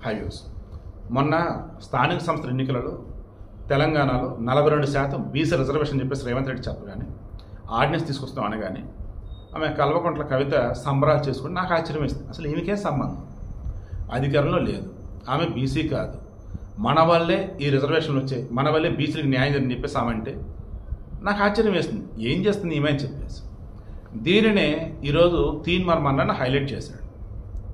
Highways. మొన్న స్థానిక సంస్థల ఎన్నికలలో తెలంగాణలో 42% బీసీ రిజర్వేషన్ చెప్పేసి రేవంత్ రెడ్డి చెప్పగానే ఆర్డినెన్స్ తీసుకొస్తాం అనగానే ఆమె కల్వకుంట్ల కవిత సంబరాలు చేసుకుని నాకు ఆశ్చర్యం వేస్తుంది. అసలు ఈమెకే సంబంధం, అధికారంలో లేదు, ఆమె బీసీ కాదు, మన వల్లే ఈ రిజర్వేషన్లు వచ్చాయి, మన వల్లే బీసీలకు న్యాయం అని చెప్పేసి ఆమె నాకు ఆశ్చర్యం వేస్తుంది. ఏం చేస్తుంది ఈమె అని చెప్పేసి దీనినే ఈరోజు తీన్మార్ మల్లన్న హైలైట్ చేశాడు,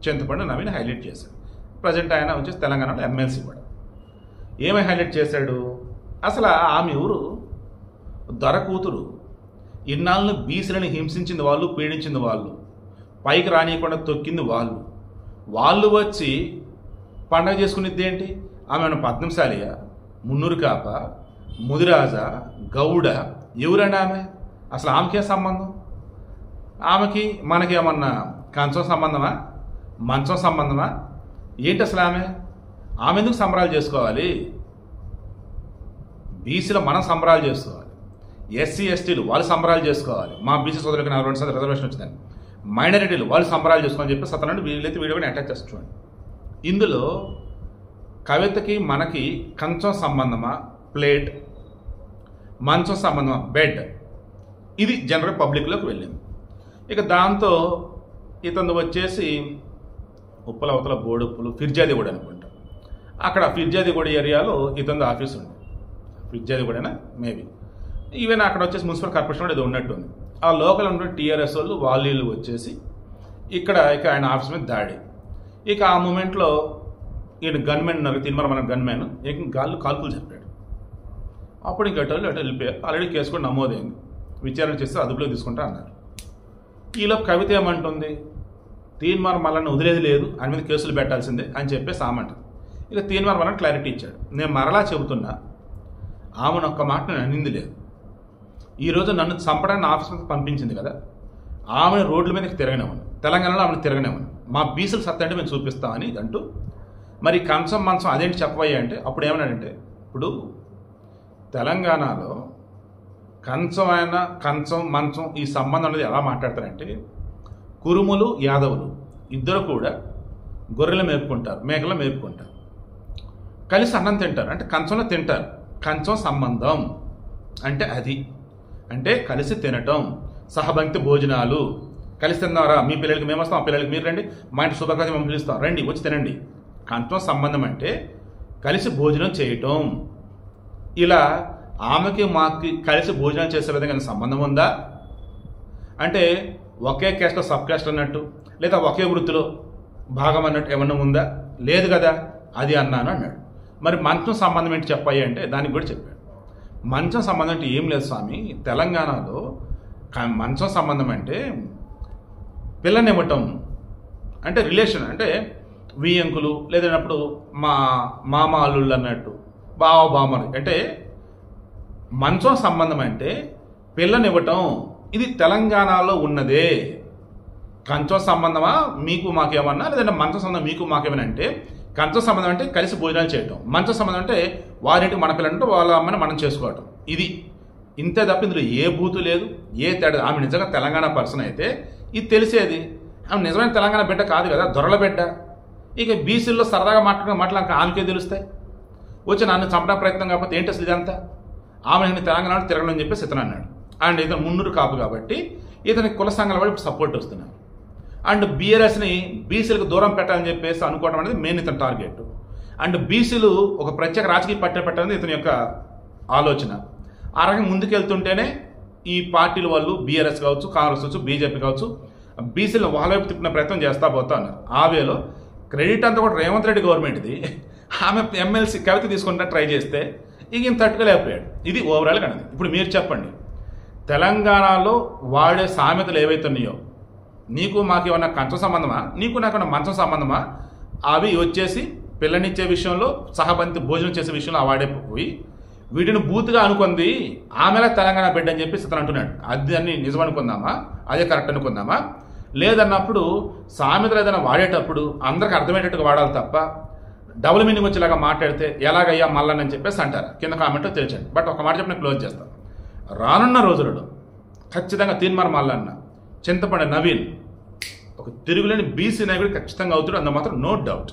చింతపండు నవీన్ హైలైట్ చేశాడు. ప్రజెంట్ ఆయన వచ్చేసి తెలంగాణలో ఎమ్మెల్సీ కూడా. ఏమై హైలైట్ చేశాడు, అసలు ఆమె ఎవరు, దొర కూతురు, ఇన్నాళ్ళను బీసీలను హింసించింది వాళ్ళు, పీడించింది వాళ్ళు, పైకి రానియకుండా తొక్కింది వాళ్ళు వచ్చి పండగ చేసుకునేది ఏంటి? ఆమె పద్మశాలియ, మున్నూరు కాప, ముదిరాజ, గౌడ, ఎవరండి ఆమె? అసలు ఆమెకే సంబంధం? ఆమెకి మనకి ఏమన్నా కంచం సంబంధమా, మంచం సంబంధమా ఏంటి? అసలు ఆమె ఎందుకు సంబరాలు చేసుకోవాలి? బీసీలో మనం సంబరాలు చేసుకోవాలి, ఎస్సీ ఎస్టీలు వాళ్ళు సంబరాలు చేసుకోవాలి, మా బీసీ సోదరులకు 42% రిజర్వేషన్ వచ్చిందని, మైనారిటీలు వాళ్ళు సంబరాలు చేసుకోవాలని చెప్పి సతనండి వీళ్ళైతే వీడియోని అటాచ్ చేసి చూడండి. ఇందులో కవితకి మనకి కంచం సంబంధమా, ప్లేట్, మంచం సంబంధమా, బెడ్, ఇది జనరల్ పబ్లిక్లోకి వెళ్ళింది. ఇక దాంతో ఇతను వచ్చేసి ఉప్పల అవతల బోడుప్పులు ఫిర్జాదిగూడ అనుకుంటా, అక్కడ ఫిర్జాదిగూడ ఏరియాలో ఇతను ఆఫీస్ ఉంది, ఫిర్జాదిగూడనా మేబీ, ఈవెన్ అక్కడ వచ్చేసి మున్సిపల్ కార్పొరేషన్ ఏదో ఉన్నట్టుంది. ఆ లోకల్ ఉన్న టీఆర్ఎస్ వాళ్ళు వచ్చేసి ఇక ఆయన ఆఫీస్ మీద దాడి. ఇక ఆ మూమెంట్లో ఈయన గన్మెన్ ఉన్నారు, తిరుమల గన్మెన్ కాల్పులు చెప్పాడు. అప్పుడు ఇంక అటు వెళ్ళిపోయారు. ఆల్రెడీ కేసు కూడా నమోదైంది, విచారణ చేస్తే అదుపులో తీసుకుంటా అన్నారు. ఈలో కవిత ఏమంటుంది, తీన్మార్ మల్లన్న వదిలేది లేదు, ఆయన మీద కేసులు పెట్టాల్సిందే అని చెప్పేసి ఆమంటుంది. ఇక తీన్మార్ మల్లన్న క్లారిటీ ఇచ్చాడు, నేను మరలా చెబుతున్నా, ఆమెను ఒక్క మాట నేను అనింది లేదు, ఈరోజు నన్ను చంపడానికి ఆఫీస్ మీద పంపించింది కదా, ఆమెను రోడ్ల మీదకి తిరగనేవాను, తెలంగాణలో ఆమెను తిరగనేవాను, మా బీసీలు సత్తా అంటే మేము చూపిస్తామని అంటూ, మరి కంచం మంచం అదేంటి చెప్పవయ్యా అంటే అప్పుడు ఏమన్నాడంటే, ఇప్పుడు తెలంగాణలో కంచం మంచం ఈ సంబంధం అనేది ఎలా మాట్లాడతారంటే, కురుములు యాదవులు ఇద్దరు కూడా గొర్రెలు మేపుకుంటారు, మేకలు మేపుకుంటారు, కలిసి అన్నం తింటారు, అంటే కంచంలో తింటారు. కంచం సంబంధం అంటే అది, అంటే కలిసి తినటం, సహభక్తి భోజనాలు, కలిసి తిన్నారా, మీ పిల్లలకి మేము వస్తాం, ఆ పిల్లలకి మీరు రండి, మా ఇంటి శుభకార్యం మేము పిలుస్తాం, రండి వచ్చి తినండి. కంచం సంబంధం అంటే కలిసి భోజనం చేయటం. ఇలా ఆమెకి మాకు కలిసి భోజనం చేసే విధంగా సంబంధం ఉందా అంటే, ఒకే క్యాస్ట్లో సబ్ క్యాస్ట్ అన్నట్టు, లేదా ఒకే వృత్తిలో భాగం అన్నట్టు ఏమన్నా ఉందా? లేదు కదా, అది అన్నాను అన్నాడు. మరి మంచం సంబంధం ఏంటి చెప్పాయి అంటే దానికి కూడా చెప్పాడు. మంచం సంబంధం అంటే ఏం లేదు స్వామి, తెలంగాణలో మంచం సంబంధం అంటే పిల్లనివ్వటం, అంటే రిలేషన్, అంటే వియంకులు లేదన్నప్పుడు మా మామ అల్లుళ్ళు అన్నట్టు, బావ బామరు, అంటే మంచం సంబంధం అంటే పిల్లనివ్వటం. ఇది తెలంగాణలో ఉన్నదే. కంచం సంబంధమా మీకు మాకేమన్నా, లేదంటే మంచం సంబంధం మీకు మాకేమన్నా అంటే, కంచం సంబంధం అంటే కలిసి భోజనాలు చేయటం, మంచం సంబంధం అంటే వారింటికి మన పిల్లలంటే వాళ్ళ అమ్మని మనం చేసుకోవటం. ఇది ఇంతే తప్ప ఇందులో ఏ బూతు లేదు, ఏ తేడా. ఆమె నిజంగా తెలంగాణ పర్సన్ అయితే ఇది తెలిసేది. ఆమె నిజమైన తెలంగాణ బిడ్డ కాదు కదా, దొరల బిడ్డ. ఇక బీసీల్లో సరదాగా మాట్లాడాక ఆమెకే తెలుస్తాయి. వచ్చి నన్ను చంపడం ప్రయత్నం కాకపోతే ఏంటి అసలు ఇదంతా? ఆమె నేను తెలంగాణలో తిరగడం అని చెప్పేసి ఇతను అన్నాడు. అండ్ ఇతను మున్నూరు కాపు కాబట్టి ఇతనికి కుల సంఘాల వాళ్ళు ఇప్పుడు సపోర్ట్ వస్తున్నారు. అండ్ బీఆర్ఎస్ని బీసీలకు దూరం పెట్టాలని చెప్పేసి అనుకోవడం అనేది మెయిన్ ఇతని టార్గెట్. అండ్ బీసీలు ఒక ప్రత్యేక రాజకీయ పార్టీ పెట్టాలని ఇతని యొక్క ఆలోచన. ఆ రకంగా ముందుకెళ్తుంటేనే ఈ పార్టీల వాళ్ళు బీఆర్ఎస్ కావచ్చు, కాంగ్రెస్ కావచ్చు, బీజేపీ కావచ్చు, బీసీలను వాళ్ళ వైపు తిప్పిన ప్రయత్నం చేస్తా పోతా ఉన్నారు. ఆ వేలో క్రెడిట్ అంతా కూడా రేవంత్ రెడ్డి గవర్నమెంట్ది. ఆమె ఎమ్మెల్సీ కవిత తీసుకుంటా ట్రై చేస్తే ఇక ఇంత తట్టుకోలేకపోయాడు. ఇది ఓవరాల్గా అన్నది. ఇప్పుడు మీరు చెప్పండి, తెలంగాణలో వాడే సామెతలు ఏవైతున్నాయో, నీకు మాకేమన్నా కంచం సంబంధమా, నీకు నాకన్నా మంచం సంబంధమా, అవి వచ్చేసి పిల్లనిచ్చే విషయంలో, సహబంతి భోజనం చేసే విషయంలో వాడే పోయి వీటిని బూత్గా అనుకుంది ఆమెలా తెలంగాణ బిడ్డ అని చెప్పేసి ఇతను అంటున్నాడు. అది అన్ని నిజం అనుకుందామా, అదే కరెక్ట్ అనుకుందామా? లేదన్నప్పుడు సామెతలు ఏదైనా వాడేటప్పుడు అందరికి అర్థమయ్యేటట్టుగా వాడాలి తప్ప డబుల్ మీనింగ్ వచ్చేలాగా మాట్లాడితే ఎలాగయ్యా మల్లన్న అని చెప్పేసి అంటారు. కింద కామెంట్లో తెలియచండి. బట్ ఒక మాట చెప్పి నేను క్లోజ్ చేస్తాను. రానున్న రోజులలో ఖచ్చితంగా తీన్మార్ మల్లన్న, చింతపండు నవీన్ ఒక తిరుగులేని బీసీ నాయకుడు ఖచ్చితంగా అవుతాడు, అందులో మాత్రం నో డౌట్.